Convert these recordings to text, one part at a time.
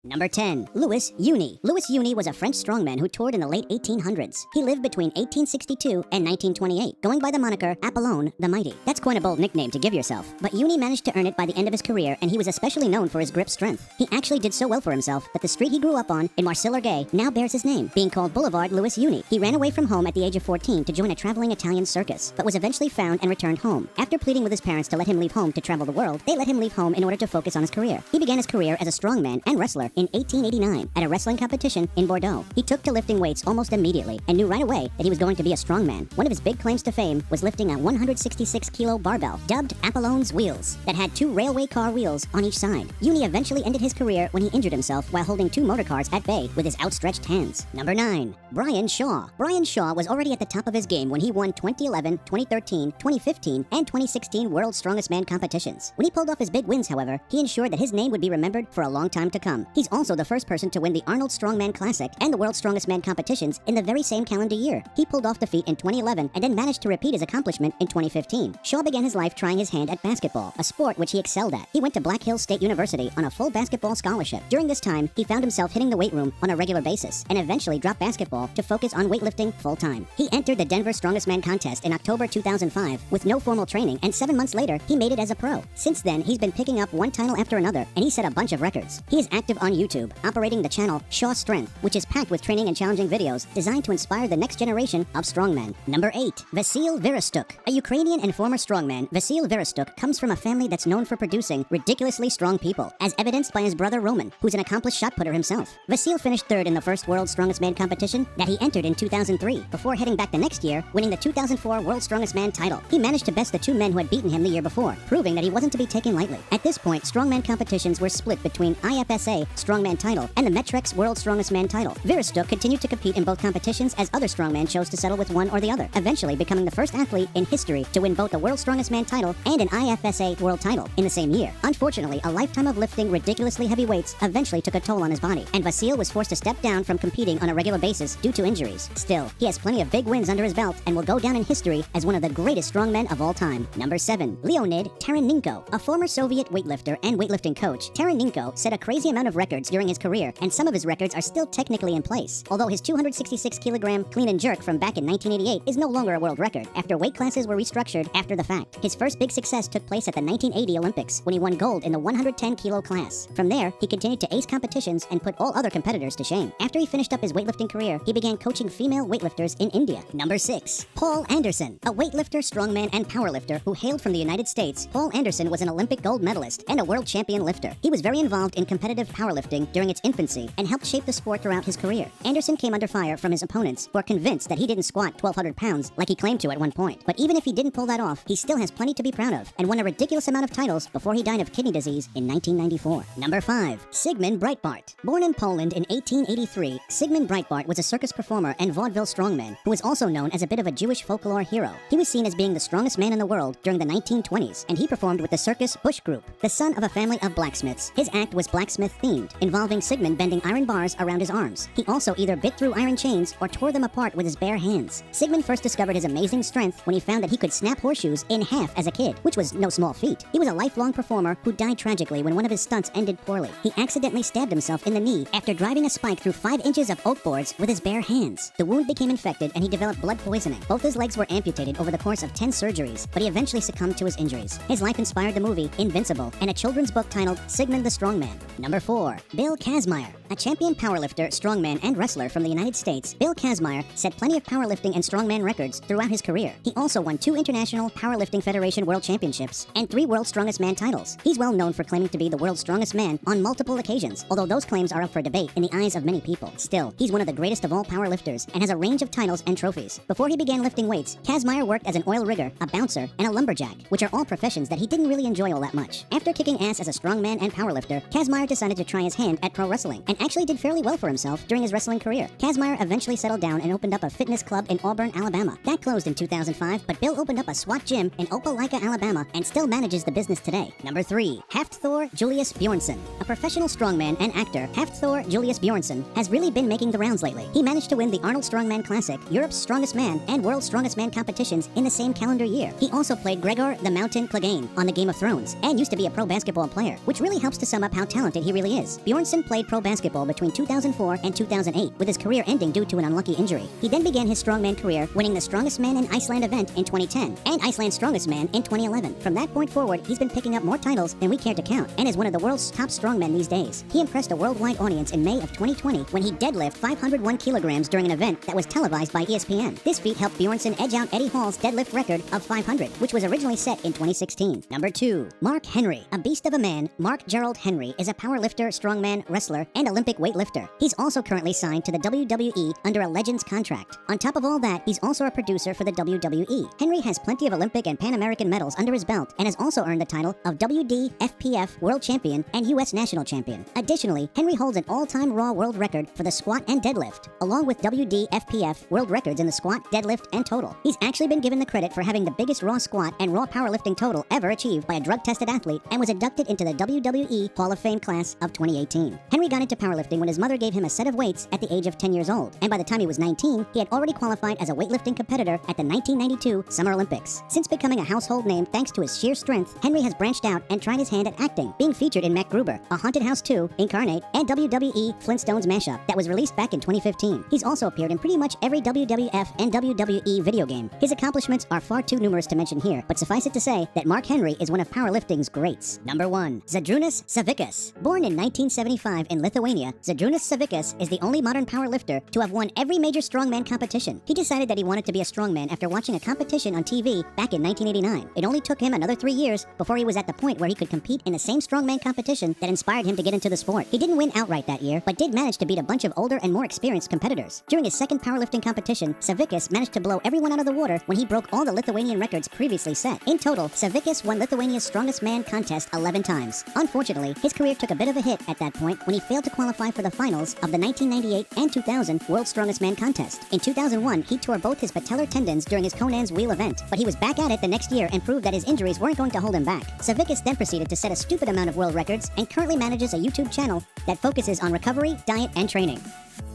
Number 10. Louis Uni. Louis Uni was a French strongman who toured in the late 1800s. He lived between 1862 and 1928, going by the moniker Apollon the Mighty. That's quite a bold nickname to give yourself, but Uni managed to earn it by the end of his career, and he was especially known for his grip strength. He actually did so well for himself that the street he grew up on in Marcillargues now bears his name, being called Boulevard Louis Uni. He ran away from home at the age of 14 to join a traveling Italian circus, but was eventually found and returned home. After pleading with his parents to let him leave home to travel the world, they let him leave home in order to focus on his career. He began his career as a strongman and wrestler in 1889 at a wrestling competition in Bordeaux. He took to lifting weights almost immediately and knew right away that he was going to be a strongman. One of his big claims to fame was lifting a 166-kilo barbell, dubbed Apollon's Wheels, that had 2 railway car wheels on each side. Uni eventually ended his career when he injured himself while holding 2 motor cars at bay with his outstretched hands. Number 9. Brian Shaw. Brian Shaw was already at the top of his game when he won 2011, 2013, 2015, and 2016 World's Strongest Man competitions. When he pulled off his big wins, however, he ensured that his name would be remembered for a long time to come. He's also the first person to win the Arnold Strongman Classic and the World's Strongest Man competitions in the very same calendar year. He pulled off the feat in 2011 and then managed to repeat his accomplishment in 2015. Shaw began his life trying his hand at basketball, a sport which he excelled at. He went to Black Hills State University on a full basketball scholarship. During this time, he found himself hitting the weight room on a regular basis and eventually dropped basketball to focus on weightlifting full-time. He entered the Denver Strongest Man contest in October 2005 with no formal training, and 7 months later, he made it as a pro. Since then, he's been picking up one title after another, and he set a bunch of records. He is active on YouTube, operating the channel Shaw Strength, which is packed with training and challenging videos designed to inspire the next generation of strongmen. Number 8. Vasyl Verestchuk. A Ukrainian and former strongman, Vasyl Verestchuk comes from a family that's known for producing ridiculously strong people, as evidenced by his brother Roman, who's an accomplished shot putter himself. Vasyl finished 3rd in the first World's Strongest Man competition that he entered in 2003, before heading back the next year, winning the 2004 World's Strongest Man title. He managed to best the 2 men who had beaten him the year before, proving that he wasn't to be taken lightly. At this point, strongman competitions were split between IFSA Strongman title and the Metrex World's Strongest Man title. Verestchuk continued to compete in both competitions as other strongmen chose to settle with one or the other, eventually becoming the first athlete in history to win both the World's Strongest Man title and an IFSA World title in the same year. Unfortunately, a lifetime of lifting ridiculously heavy weights eventually took a toll on his body, and Vasyl was forced to step down from competing on a regular basis due to injuries. Still, he has plenty of big wins under his belt and will go down in history as one of the greatest strongmen of all time. Number 7. Leonid Taranenko. A former Soviet weightlifter and weightlifting coach, Taranenko set a crazy amount of records during his career, and some of his records are still technically in place, although his 266-kilogram clean and jerk from back in 1988 is no longer a world record after weight classes were restructured after the fact. His first big success took place at the 1980 Olympics when he won gold in the 110-kilo class. From there, he continued to ace competitions and put all other competitors to shame. After he finished up his weightlifting career, he began coaching female weightlifters in India. Number 6. Paul Anderson. A weightlifter, strongman, and powerlifter who hailed from the United States, Paul Anderson was an Olympic gold medalist and a world champion lifter. He was very involved in competitive powerlifting during its infancy and helped shape the sport throughout his career. Anderson came under fire from his opponents, who are convinced that he didn't squat 1,200 pounds like he claimed to at one point. But even if he didn't pull that off, he still has plenty to be proud of and won a ridiculous amount of titles before he died of kidney disease in 1994. Number 5. Sigmund Breitbart. Born in Poland in 1883, Sigmund Breitbart was a circus performer and vaudeville strongman who was also known as a bit of a Jewish folklore hero. He was seen as being the strongest man in the world during the 1920s, and he performed with the circus Bush Group. The son of a family of blacksmiths, his act was blacksmith-themed, involving Sigmund bending iron bars around his arms. He also either bit through iron chains or tore them apart with his bare hands. Sigmund first discovered his amazing strength when he found that he could snap horseshoes in half as a kid, which was no small feat. He was a lifelong performer who died tragically when one of his stunts ended poorly. He accidentally stabbed himself in the knee after driving a spike through 5 inches of oak boards with his bare hands. The wound became infected and he developed blood poisoning. Both his legs were amputated over the course of 10 surgeries, but he eventually succumbed to his injuries. His life inspired the movie Invincible and a children's book titled Sigmund the Strongman. Number 4. Bill Kazmaier. A champion powerlifter, strongman, and wrestler from the United States, Bill Kazmaier set plenty of powerlifting and strongman records throughout his career. He also won 2 International Powerlifting Federation World Championships and 3 World's Strongest Man titles. He's well known for claiming to be the world's strongest man on multiple occasions, although those claims are up for debate in the eyes of many people. Still, he's one of the greatest of all powerlifters and has a range of titles and trophies. Before he began lifting weights, Kazmaier worked as an oil rigger, a bouncer, and a lumberjack, which are all professions that he didn't really enjoy all that much. After kicking ass as a strongman and powerlifter, Kazmaier decided to try his hand at pro wrestling and actually did fairly well for himself during his wrestling career. Kazmaier eventually settled down and opened up a fitness club in Auburn, Alabama. That closed in 2005, but Bill opened up a SWAT gym in Opelika, Alabama, and still manages the business today. Number 3. Hafthor Julius Bjornsson. A professional strongman and actor, Hafthor Julius Bjornsson has really been making the rounds lately. He managed to win the Arnold Strongman Classic, Europe's Strongest Man, and World's Strongest Man competitions in the same calendar year. He also played Gregor the Mountain Clegane on the Game of Thrones, and used to be a pro basketball player, which really helps to sum up how talented he really is. Bjornsson played pro basketball between 2004 and 2008, with his career ending due to an unlucky injury. He then began his strongman career, winning the Strongest Man in Iceland event in 2010, and Iceland's Strongest Man in 2011. From that point forward, he's been picking up more titles than we care to count, and is one of the world's top strongmen these days. He impressed a worldwide audience in May of 2020 when he deadlifted 501 kilograms during an event that was televised by ESPN. This feat helped Bjornsson edge out Eddie Hall's deadlift record of 500, which was originally set in 2016. Number 2. Mark Henry. A beast of a man, Mark Gerald Henry is a powerlifter, strongman, wrestler, and Olympic weightlifter. He's also currently signed to the WWE under a Legends contract. On top of all that, he's also a producer for the WWE. Henry has plenty of Olympic and Pan American medals under his belt, and has also earned the title of WDFPF World Champion and U.S. National Champion. Additionally, Henry holds an all-time Raw world record for the squat and deadlift, along with WDFPF world records in the squat, deadlift, and total. He's actually been given the credit for having the biggest Raw squat and Raw powerlifting total ever achieved by a drug-tested athlete, and was inducted into the WWE Hall of Fame class of 2018. Henry got into powerlifting when his mother gave him a set of weights at the age of 10 years old, and by the time he was 19, he had already qualified as a weightlifting competitor at the 1992 Summer Olympics. Since becoming a household name thanks to his sheer strength, Henry has branched out and tried his hand at acting, being featured in MacGruber, A Haunted House 2, Incarnate, and WWE Flintstones mashup that was released back in 2015. He's also appeared in pretty much every WWF and WWE video game. His accomplishments are far too numerous to mention here, but suffice it to say that Mark Henry is one of powerlifting's greats. Number 1. Zydrunas Savickas. Born in 1975 in Lithuania, Zydrunas Savickas is the only modern powerlifter to have won every major strongman competition. He decided that he wanted to be a strongman after watching a competition on TV back in 1989. It only took him another 3 years before he was at the point where he could compete in the same strongman competition that inspired him to get into the sport. He didn't win outright that year, but did manage to beat a bunch of older and more experienced competitors. During his second powerlifting competition, Savickas managed to blow everyone out of the water when he broke all the Lithuanian records previously set. In total, Savickas won Lithuania's Strongest Man contest 11 times. Unfortunately, his career took a bit of a hit at that point when he failed to qualify for the finals of the 1998 and 2000 World's Strongest Man contest. In 2001, he tore both his patellar tendons during his Conan's Wheel event, but he was back at it the next year and proved that his injuries weren't going to hold him back. Savickas then proceeded to set a stupid amount of world records and currently manages a YouTube channel that focuses on recovery, diet, and training.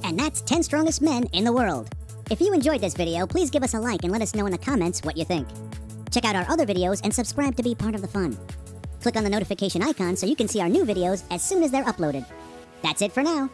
And that's 10 strongest men in the world. If you enjoyed this video, please give us a like and let us know in the comments what you think. Check out our other videos and subscribe to be part of the fun. Click on the notification icon so you can see our new videos as soon as they're uploaded. That's it for now.